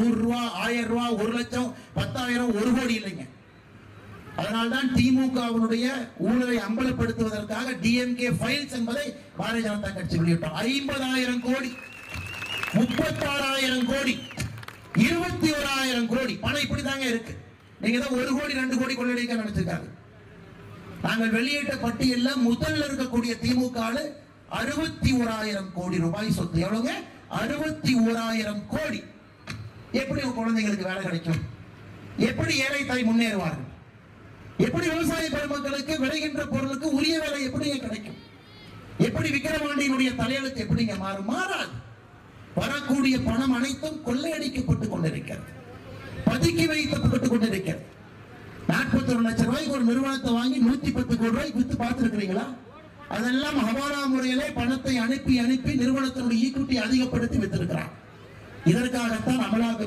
100 ரூபாய், 1000 ரூபாய், 1 லட்சம், 10,000, 1 கோடி இல்லைங்க. அதனால்தான் திமுகவினுடைய ஊழலை அம்பலப்படுத்துவதற்காக டிஎம்கே ஃபைல்ஸ் என்பதை பாரதிய ஜனதா கட்சி வெளியிட்டோம். 50,000 கோடி, 36,000 கோடி, 21,000 கோடி பணம் இப்படிதாங்க இருக்கு. நீங்க தான் 1 கோடி 2 கோடி கொள்ளடிக்க நினைச்சிருக்காங்க. நாங்கள் வெளியிட்ட பட்டியலில் முதல்ல இருக்கக்கூடிய திமுக 61,000 கோடி ரூபாய் சொத்து. எவ்வளவுங்க? 61,000 கோடி. எப்படி குழந்தைங்களுக்கு வேலை கிடைக்கும்? எப்படி ஏழை தாய் முன்னேறுவார்கள்? எப்படி விவசாய பெருமக்களுக்கு விளைகின்ற பொருளுக்கு உரிய வேலை எப்படி கிடைக்கும்? எப்படி விக்கிரவாண்டியினுடைய தலையெழுத்து எப்படிங்க மாறும்? மாறாது. வரக்கூடிய பணம் அனைத்தும் கொள்ளையடிக்கப்பட்டுக் கொண்டிருக்கிறது, பதுக்கி வைக்கப்பட்டுக் கொண்டிருக்கிறது. 41 லட்சம் ரூபாய்க்கு ஒரு நிறுவனத்தை வாங்கி 110 கோடி ரூபாய்க்கு வித்து பார்த்திருக்கிறீங்களா? அதெல்லாம் ஹவாலா முறையிலே பணத்தை அனுப்பி அனுப்பி நிறுவனத்தினுடைய ஈக்விட்டி அதிகப்படுத்தி வித்திருக்கிறார். இதற்காகத்தான் அமலாக்க